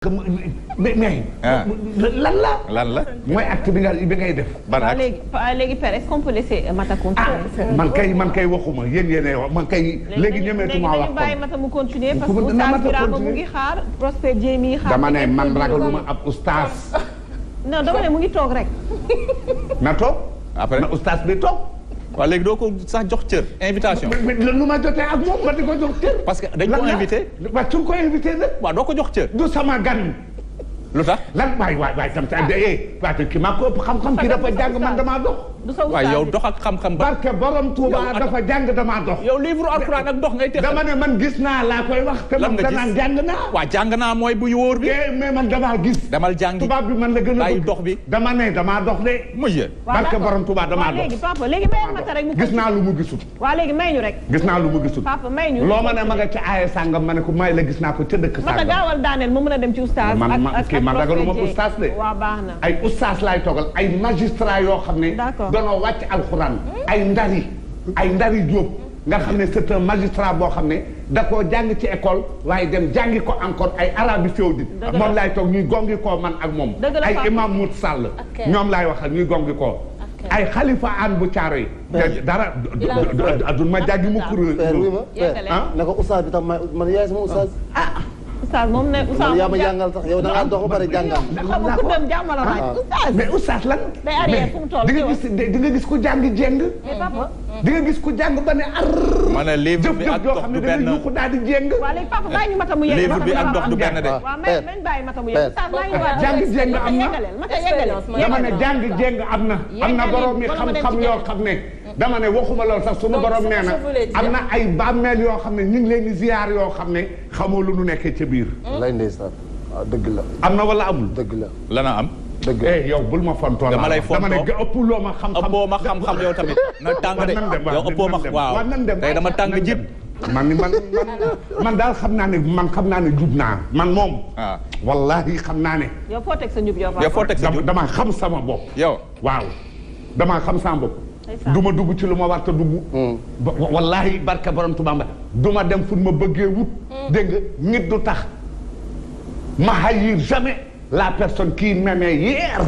mais lan la mooy acte bi ngay def. ban acte léegi père est-ce qu'on peut laisser Mata continuer. man kay waxuma yéen wax man kay. léegi ñemeetuma wax léegi bàyyi Mata mu continuer parce que oustaz Birama mu ngi xaar Prospère Jéemi xaar. dama ne man ragaluma ab oustaz. non dama ne mu ngi toog rek. na toog. après na oustaz bi toog. waaw léegi doo ko sax jox cër invitation. lu ma jotee ak moom ma di ko jox cër. parce que dañ ko invité. waaw su ko invité nag. waaw doo ko jox cër. du sama gan. lu tax. lan waay tam ta waaye ki maa ko ëpp xam-xam ki dafa jàng man damaa dox. du sa waaw yow dox ak xam-xam ba. barke borom Touba dafa jàng damaa dox. yow livre alxuraan ak dox ngay teg. dama ne man gis naa laa koy wax. te man danaan jàng naa. waaw jàng naa mooy bu wóor bi. mais man damaa gis. damal jàngi tubaab bi man la gën a bàyyi dox bi. dama ne damaa dox de. monsieur. barke borom Touba damaa dox. léegi papa léegi mayal Mata rek mu gis naa lu mu gisul. waaw léegi may ñu rek. gis naa lu mu gisul. papa may ñu. loo ma ne ma nga ca aaye sàngam ma ne ko may la gis naa ko ca dëkk sàngam. Mata gaawal daaneel mu mën a dem ci oustaz. man ragaluma oustaz de. waaw baax na. ay oustaz laay toogal ay magistrat yoo xam ne. d'accord danoo wàcc alxuraan. ay ndari Jóob nga xam ne c'est un magistrat boo xam ne da koo jàng ci école waaye dem jàngi ko encore ay Arabie Saoudite moom laay toog ñuy gongi koo man ak moom ay imam Mout Sall ñoom laay waxal ñuy gongi koo ay xalifa aan bu caaro yi dara du ma jàggi mu kuréel ne ko oustaz bi tax man yaay sama oustaz oustaz moom ne oustaz yaa ma jàngal sax yow da ngaa dox ba pare jàngal. xam nga ku dem jàmmala rek oustaz. mais oustaz lan. day arrière fu mu toll di nga gis ku jàng jéng. di nga gis ku jàng ba ne ar. ma ne livre bi ak dox du benn jëf daal di jéng. waaw léegi papa bàyyi ñu Mata mu yegg. livre bi ak dox du benn de. waaw mais bàyyi Mata mu yegg oustaz maa ngi waat. jàng jéng am na Mata yeggaleel dama ne jàng jéng am na. am na borom mi xam-xam yoo xam ne. dama ne waxuma loolu sax sunu borom nee na am na ay bàmmeel yoo xam ne ñu ngi leen di ziar yoo xam ne xamoo lu nu nekkee ca biir. lay ndeysaan waaw dëgg la. am na wala amul. dëgg la lana am. dëgg la yow bul ma fontoo dama lay fontoo dama ne ëpp loo ma xam-xam. ëppoo ma xam-xam yow tamit. na tàng de yow ëppoo ma waaw tey dama tàng jib. man daal xam naa ne jub naa man moom. waaw wallahi xam naa ne. yow foo teg sa njub yow. yow foo teg sa njub dama xam sama bopp. yow waaw dama xam sama bopp. du ma dugg ci lu ma war a dugg. wallahi barka borom Tuubaa du ma dem fu ma bëggee wut. dégg nga nit du tax ma haïr jamais la personne qui m'aimait hier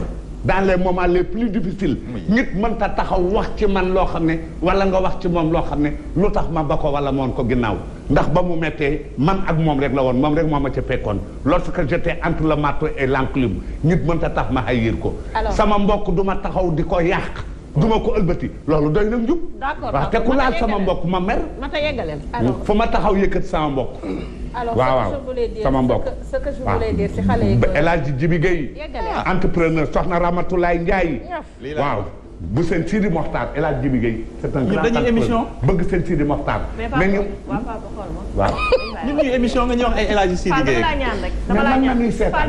dans les moments les plus difficiles. nit mënta taxaw wax ci man loo xam ne wala nga wax ci moom loo xam ne lu tax ma ba ko wala moon ko ginnaaw ndax ba mu mettee man ak moom rek la woon moom rek moo ma ca fekkoon lorsque j'étais entre le marteau et l'enclume nit mënta tax ma haïr ko. sama mbokk du ma taxaw di ko yàq. duma ko ëlbati loolu doy na njub. d'accord waaw te ku laal sama mbokk ma mer. Mata yeggaleel. fu ma taxaw yëkkat sama mbokk. alors sama mbokk ce que je voulais dire si xale yi. El Hadji Djibi Gueye entrepreneur soxna Ramatoulaye Ndiaye. waaw bu seen Sidi Mokhtar El Hadji Djibi Gueye. c'est un grand entrepreneur bëgg seen Sidi Mokhtar. mais ñu waaw. ñun ñuy émission nga ñu wax ay El Hadji Sidi Gueye. dama laa ñaan rek dama laa ñaan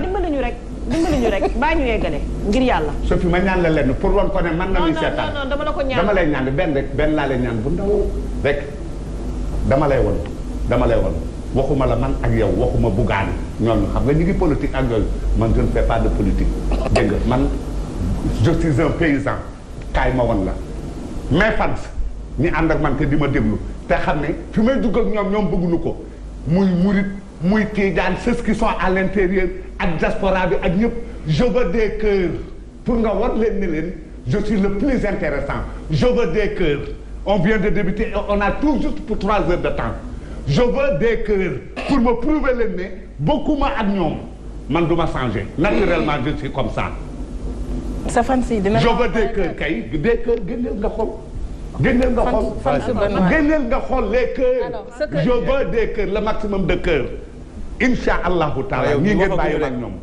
dimbali ñu rek. dimbali ñu rek bàyyi ñu yeggale ngir yàlla. Sophie ma ñaan la lenn pour wan ko ne man na muy seetaan non dama la ko ñaan dama lay ñaan benn laa lay ñaan bu ndaw rek dama lay won waxuma la man ak yow waxuma Bougane ñooñu xam nga ñu ngi politique ak yooyu man je ne fais pas de politique dégg nga man je suis un paysan kaay ma won la mais fans ñi ànd ak man te di ma déglu te xam ne fi may dugg ak ñoom bëgguñu ko muy murit muy tiijaan ceux qui sont à l'intérieur ak diaspora bi ak ñëpp je veux des cœurs pour nga war leen ne leen je suis le plus intéressant je veux des cœurs on vient de débuter et on a tout juste pour 3 heures de temps je veux des cœurs pour me prouver leen ne bokkuma ak ñoom man du ma changer naturellement je suis comme ça. sa fan si dina je veux des cœurs kay des cœurs génneel nga xool. génneel nga xool les cœurs. je veux des cœurs le maximum de cœurs. incha allahu taala ñii ngeen bàyyi ak ñoom.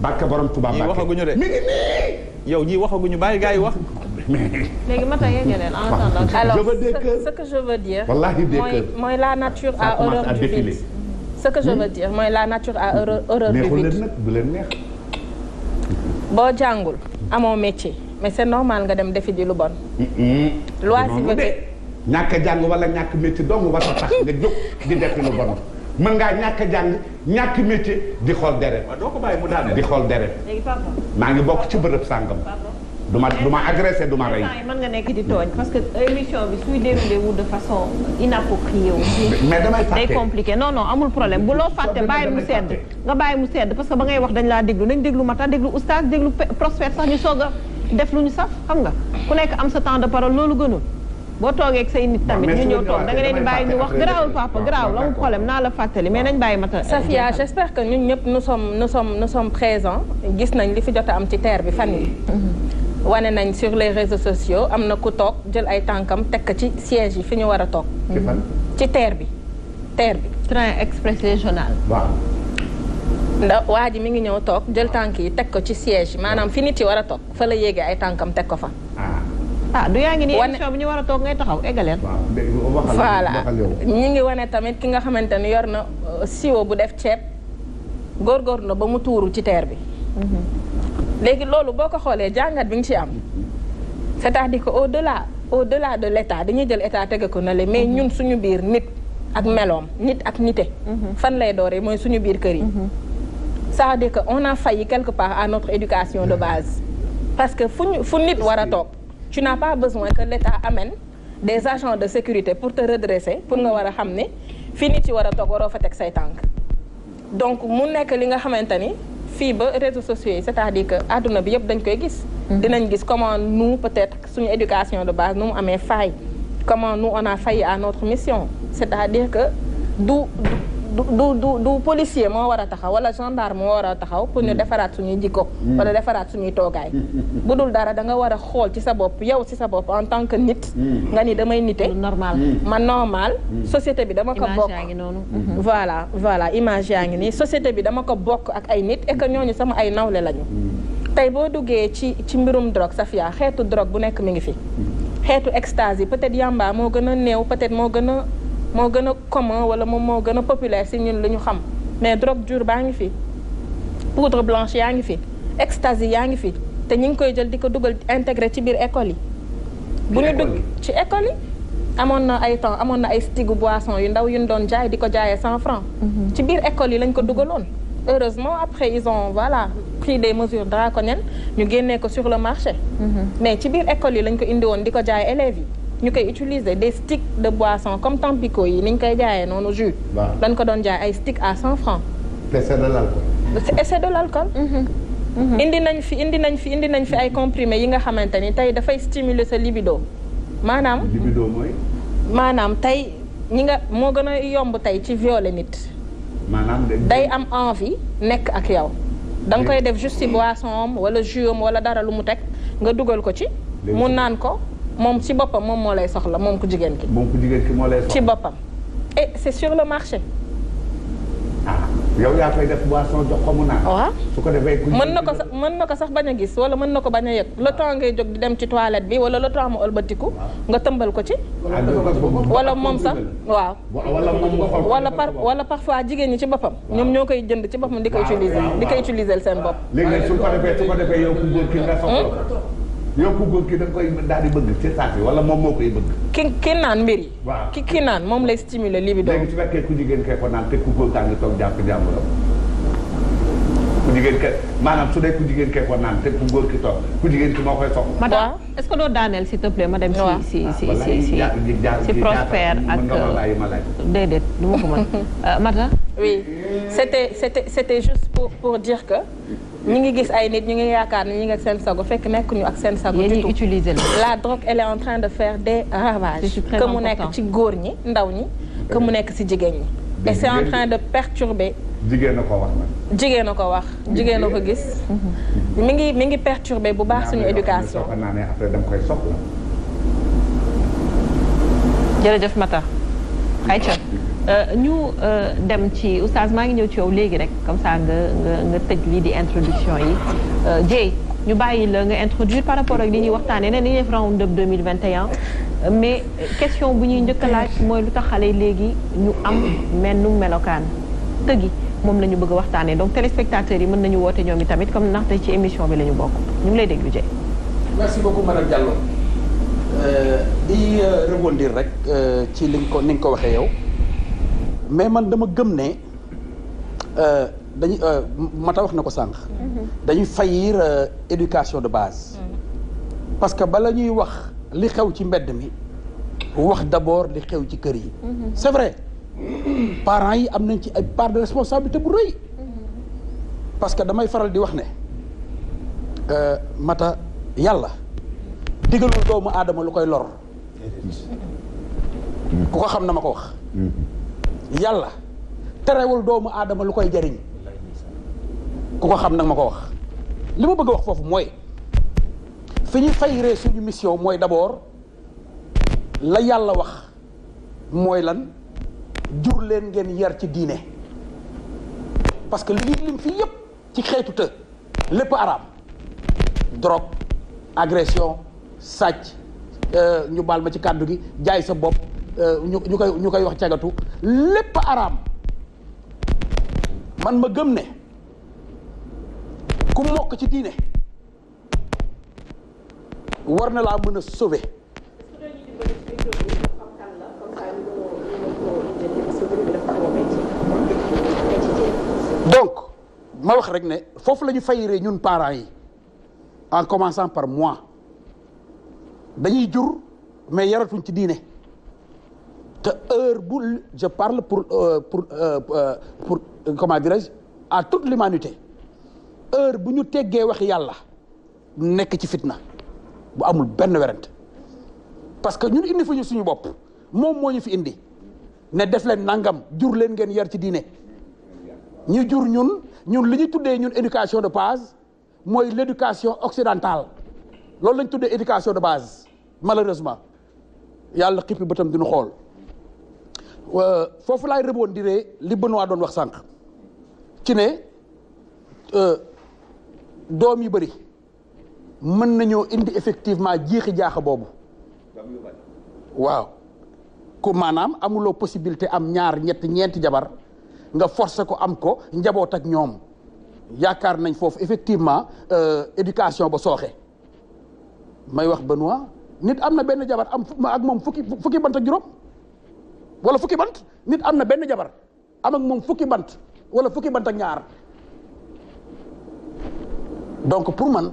barke borom Tuubaa ñii waxaguñu de mi ngi nii. yow ñii waxaguñu bàyyi gars yi wax. léegi Mata yeggaleel en attendant. alors ce que je veux dire. wallahi des cœurs mooy la nature a horreur du vide. ce que je veux dire mooy la nature a horreur du vide. neexul leen nag du leen neex. boo jàngul amoo métier mais c'est normal nga dem defi di lu bon. loi civique. ñàkk a jàng wala ñàkk métier dong war a tax nga jóg di defi lu bon. mën ngaa ñàkk a jàng ñàkk métier di xool deret. waaw doo ko bàyyi mu daane di xool deret. léegi papa. maa ngi bokk ci bërëb sàngam. du ma agressé du ma rey. mën nga nekk di tooñ parce que émission bi suy déroulé wu de façon inappropriée aussi. mais damay fàtte day compliqué non amul problème bu loo fàtte bàyyi mu sedd nga bàyyi mu sedd parce que ba ngay wax dañ laa déglu nañ déglu Mata déglu oustaz déglu Prospère sax ñu soog a def lu ñu saf xam nga ku nekk am sa temps de parole loolu gënul boo toogee ak say nit tamit ñu ñëw toog da nga leen di bàyyi ñu wax garaawul papa garaawul amul problème naa la fàttali mais nañ bàyyi Mata. Safia j'espère que ñun ñëpp nous sommes présents gis nañ li fi jot a am ci terre bi fan yi wane nañ sur les réseaux sociaux am na ku toog jël ay tànkam teg ko ci siège yi fi ñu war a toog. ci terre bi. train express régional. waaw. ndax waa ji mi ngi ñëw toog jël tànk yi teg ko ci siège yi maanaam fi nit yi war a toog fa la yéegee ay tànkam teg ko fa. du yaa ngi nii émission bi ñu war a toog ngay taxaw égaleel. voilà ñi ngi wane tamit ki nga xamante ni yor na siwo bu def ceeb góorgóorlu na ba mu tuuru ci terre bi. léegi loolu boo ko xoolee jàngat bi nga ci am c'est-à-dire que au-delà de l'état dañuy jël état tege ko na le mais ñun suñu biir nit ak meloom nit ak nite fan lay dooree mooy suñu biir kër yi c'est-à-dire que on a failli quelque part à notre éducation de base parce que fu nit war a toog tu n'as pas besoin que l'état amène des agents de sécurité pour te redresser pour nga war a xam ne fi nit yi war a toog waroo fa teg say tànk donc mu nekk li nga xamante ni fii ba réseaux sociaux yi c'est-à-dire que àdduna bi yëpp dañ koy gis dinañ gis comment nous peut-être suñu éducation de base nu mu amee faille comment nous on a failli à notre mission c'est-à-dire que du policier moo war a taxaw wala gendarme moo war a taxaw pour ñu defaraat suñuy jikko wala defaraat suñuy toogaay bu dul dara da nga war a xool ci sa bopp yow ci sa bopp en tant que nit nga ni damay nite man normal société bi dama ko bokk voilà image yaa ngi nii société bi dama ko bokk ak ay nit et que ñooñu sama ay nawle lañu tey boo duggee ci mbirum drogue Safia xeetu drogue bu nekk mi ngi fi xeetu extase yi peut-être yamba moo gën a néew peut-être moo gën a commun wala moom moo gën a populaire si ñun lu ñu xam mais drogue dure baa ngi fi poudre blanche yaa ngi fi ecstasy yaa ngi fi te ñu ngi koy jël di ko dugal intégré ci biir école yi bu ñu dugg ci école yi amoon na ay stigu boisson yu ndaw yu ñu doon jaay di ko jaayee 100 francs ci biir école yi lañ ko dugaloon heureusement après ils ont pris des mesures draconiennes ñu génnee ko sur le marché mais ci biir école yi lañ ko indi woon di ko jaay élèves yi ñu koy utiliser des sticks de boisson comme Tampico yi ni ñu koy jaayee noonu jus dañ ko doon jaay ay sticks à 100 francs et c'est de l'alcool c'est de l'alcool indi nañ fi ay comprimés yi nga xamante ni tey dafay stimuler sa libido maanaam maanaam tey ñi nga moo gën a yomb tey ci violer nit maanaam day am envie nekk ak yow da nga koy def juste ci boisson am wala jus am wala dara lu mu teg nga dugal ko ci mu naan ko moom ci boppam moom moo lay soxla moom ku jigéen ki moo lay soxla ci boppam et c'est sur le marché yow yaa koy def boisson jox ko mu naan waaw su ko defee mën na ko sax bañ a gis wala mën na ko bañ a yëg le temps ngay jóg di dem ci toilette bi wala le temps mu ëlbatiku nga tëmbal ko ci wala moom sax waaw wala parfois jigéen ñi ci boppam ñoom ñoo koy jënd ci boppam di ko utiliser seen bopp léegi su ko defee yow ku góor ki nga soxla ko yow ku góor ki da nga koy daal di bëgg ci saa si wala moom moo koy bëgg ki naan mbir yi waaw ki naan moom lay stimuler libido léegi su fekkee ku jigéen kee ko naan te ku góor kaa ngi toog jàpp jàmburam ku jigéen ke maanaam su dee ku jigéen kee ko naan te ku góor ki toog ku jigéen ki moo koy soxla madame est-ce que doo daaneel s'il te plaît ma dem si Prospère ak déedéet du ma ko mën Mata oui c'était juste pour dire que ñi ngi gis ay nit ñu ngi yaakaar ne ñi ngi ak seen sago fekk nekk ñu ak seen sago du tout utiliser la drogue elle est en train de faire des ravages que mu nekk ci góor ñi ndaw ñi que mu nekk ci jigéen ñi et c'est en train de perturber jigéen na ko wax nag jigéen na ko wax jigéen na ko gis mi ngi perturber bu baax suñu éducation soo ko naanee après danga koy soxla jërëjëf Mata ayca ñu dem ci oustaz maa ngi ñëw ci yow léegi rek comme ça nga tëj lii di introduction yi Dieye ñu bàyyi la nga introduire par rapport ak li ñuy waxtaanee ne dañuy def round-up 2021 mais question bu ñuy njëkk a laaj mooy lu tax xale yi léegi ñu am mennu melokaan tëggi moom la ñu bëgg a waxtaanee donc téléspectateurs yi mën nañu woote ñoom i tamit comme ndaxte ci émission bi la ñu bokk ñu ngi lay déglu Dieye. merci beaucoup madame Diallo di rebondir rek ci ni nga ko waxee yow. mais man dama gëm ne dañuy Mata wax na ko sànq. dañuy faillir éducation de base. parce que bala ñuy wax li xew ci mbedd mi wax d'abord li xew ci kër yi. c'est vrai parents yi am nañ ci ay part de responsabilité bu rëy. parce que damay faral di wax ne Mata yàlla digalul doomu aadama lu koy lor. ku ko xam na ma ko wax. yàlla terewul doomu aadama lu koy jariñ. ku ko xam nag ma ko wax. li ma bëgg a wax foofu mooy fi ñu fayiree suñu mission mooy d'abord la yàlla wax mooy lan jur leen ngeen yar ci diine parce que li ñuy lim fii yépp ci xeetu të lépp araam drogue agression sàcc ñu baal ma ci kàddu gi jaay sa bopp ñu koy wax cagatu lépp araam man ma gëm ne ku mokk ci diine war na laa mën a sauver. donc ma wax rek ne foofu la ñu fayiree ñun parents yi en commençant par moi dañuy jur mais yaratuñ ci diine te heure bu je parle pour comment dirais-je à toute l'humanité heure bu ñu teggee wax yàlla nekk ci fitna bu amul benn werante parce que ñun indi fa ñu suñu bopp moom moo ñu fi indi ne def leen nangam jur leen ngeen yar ci diine ñu jur ñun li ñu tuddee ñun éducation de base mooy l'éducation occidentale loolu la ñu tuddee éducation de base malheureusement yàlla xippi bëtam diñu xool foofu laay rebondir li Benoît doon wax sànq ci ne doom yu bëri mën nañoo indi effectivement jiixi jaaxa boobu waaw ku maanaam amuloo possibilité am ñaar ñett ñeenti jabar nga forcer ko am ko njaboot ak ñoom yaakaar nañ foofu effectivement éducation ba sooxe may wax Benoît nit am na benn jabar am ak moom fukki bant ak juróom wala fukki bant nit am na benn jabar am ak moom fukki bant wala fukki bant ak ñaar donc pour man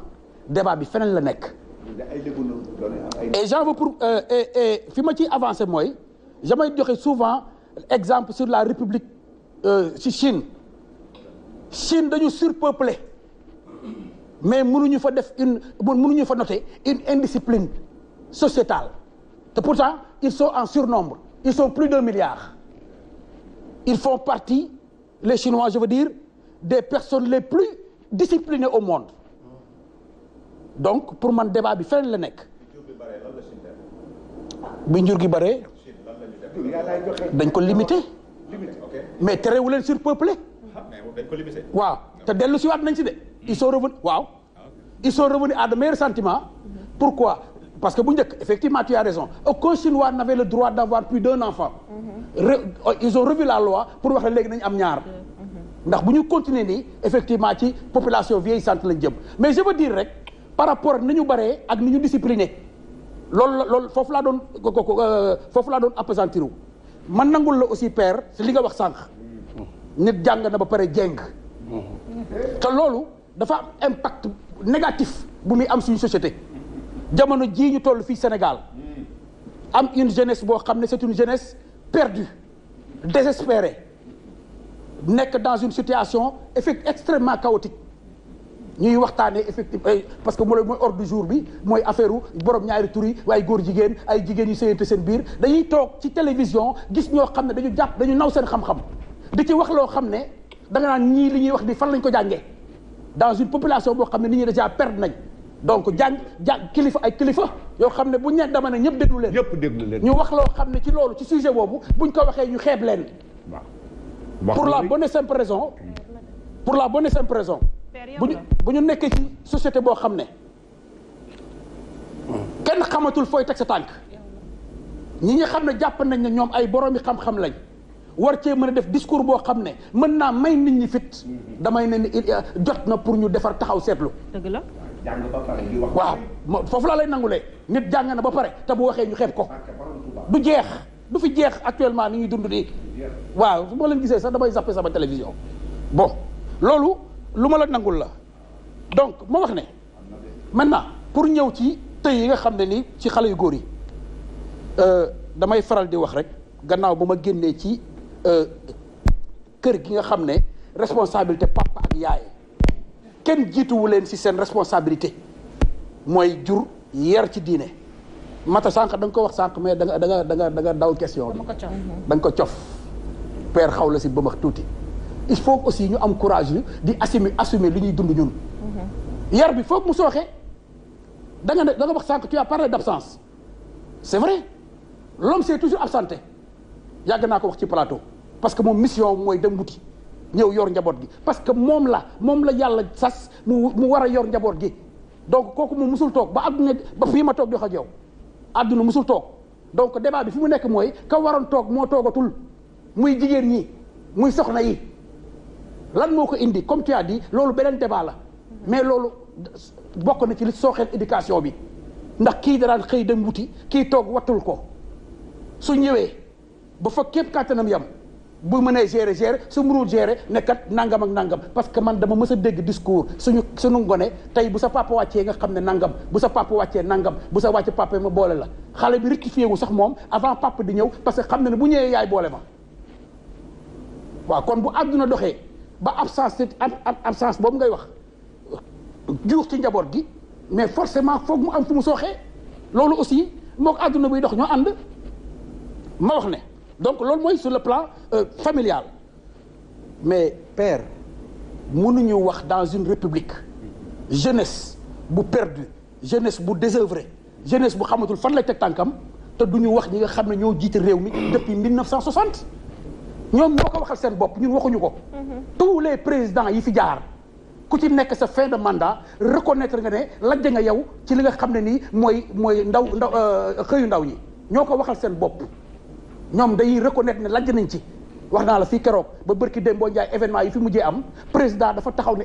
débat bi feneen la nekk. et j'en veux pour et fi ma ciy avancé mooy damay joxe souvent exemple sur la République ci Chine dañu surpeuplé mais mënuñu fa def mënuñu fa noter une indiscipline sociétale te pourtant ils sont en surnombre ils sont plus d'1 milliard ils font partie les Chinois je veux dire des personnes les plus disciplinées au monde donc pour man débat bi feneen la nekk bi njur gi bare dañ ko limité mais terewul leen surpeuplé waaw te dellu si waat nañ si de ils sont revenus waaw ils sont revenus à de meilleurs sentiments pourquoi parce que bu njëkk effectivement tu as raison aucun Chinois n'avait le droit d'avoir plus d'un enfant ils ont revu la loi pour wax ne léegi nañ am ñaar ndax bu ñu continuer nii effectivement ci population vieillissante lañ jëm mais je veux dire rek par rapport ak ni ñu baree ak ni ñu discipliné loolu foofu laa doon appesantiru man nangul la aussi père si li nga wax sànq nit jàng na ba pare jeng te loolu dafa am impact négatif bu muy am suñu société jamono jii ñu toll fii Sénégal am une jeunesse boo xam ne c'est une jeunesse perdue désespérée nekk dans une situation extrêmement chaotique ñuy waxtaanee effectivement parce que mooy ordre du jour bi mooy affaire borom ñaari tur yi waaye góor jigéen ay jigéen yu sëyante seen biir dañuy toog ci télévision gis ñoo xam ne dañu naw seen xam-xam di ci wax loo xam ne da nga naan ñii li ñuy wax di fan lañ ko jàngee dans une population boo xam ne nit ñi déjà perdre nañ donc jàng kilifa ay kilifa yoo xam ne bu ñu dama ne ñëpp déglu leen. ñëpp déglu leen ñu wax loo xam ne ci loolu ci sujet boobu buñ ko waxee ñu xeeb leen. pour la bonne et simple raison. bu ñu nekkee ci société boo xam ne kenn xamatul fooy teg sa tànk ñi nga xam ne jàpp nañ ne ñoom ay boroomi xam-xam lañ war cee mën a def discours boo xam ne mën naa may nit ñi fit damay ne ni jot na pour ñu defar taxaw seetlu. dëgg la. jàng ba pare di wax. waaw foofu laa lay nangulee nit jàng na ba pare te bu waxee ñu xeeb ko du jeex du fi jeex actuellement ni ñuy dund nii waaw su ma leen gisee sax damay zappé sama télévision bon loolu lu ma la nangul la donc ma wax ne maintenant pour ñëw ci tey yi nga xam ne ni ci xale yu góor yi damay faral di wax rek gannaaw ba ma génnee ci kër gi nga xam ne responsabilité papa ak yaay kenn jiituwu leen ci seen responsabilité mooy jur yar ci diine mata sànq da nga ko wax sànq mais da nga daw question bi da nga ko cof père xaw la si ba max tuuti il faut aussi ñu am courage yu di assumer li ñuy dund ñun yar bi foog mu sooxee da nga wax sànq tu as parlé d'absence c'est vrai l'homme s'est toujours absenté yàgg naa ko wax ci plateau parce que moom mission mooy dem wuti ñëw yor njaboot gi parce que moom la yàlla sas mu war a yor njaboot gi donc kooku moom musul toog ba àdduna ba fii ma toog di wax ak yow àdduna musul toog donc débat bi fi mu nekk mooy ka waroon toog moo toogatul muy jigéen ñi muy soxna yi lan moo ko indi comme tu as dit loolu beneen débat la mais loolu bokk na ci li sooxeel éducation bi ndax kii daraan xëy dem wuti kii toog wattul ko su ñëwee ba fa képp kàttanam yam bu mënee gérer su mënul gérer nekkat nangam ak nangam parce que man dama mës a dégg discours suñu ngone tey bu sa papa wàccee nga xam ne nangam bu sa papa wàccee nangam bu sa wàcce papa ma boole la xale bi rectifié wu sax moom avant papa di ñëw parce que xam na ne bu ñëwee yaay boole ma waaw kon bu àdduna doxee ba absence boobu ngay wax juux ci njaboot gi mais forcément foog mu am fu mu sooxee loolu aussi mook àdduna buy dox ñoo ànd ma wax ne donc loolu mooy sur le plan familial mais père mënuñu wax dans une république jeunesse bu perdue jeunesse bu désœuvrée jeunesse bu xamatul fan lay teg tànkam te duñu wax ñi nga xam ne ñoo jiite réew mi depuis 1960 ñoom ñoo ko waxal seen bopp ñun waxuñu ko tous les présidents yi fi jaar ku ci nekk sa fin de mandat reconnaître nga ne lajj nga yow ci li nga xam ne nii mooy ndaw xëyu ndaw ñi ñoo ko waxal seen bopp ñoom dañuy reconnaître ne lajj nañ ci wax naa la fii keroog ba bërki Dembo Ndiaye événement yi fi mujjee am président dafa taxaw ne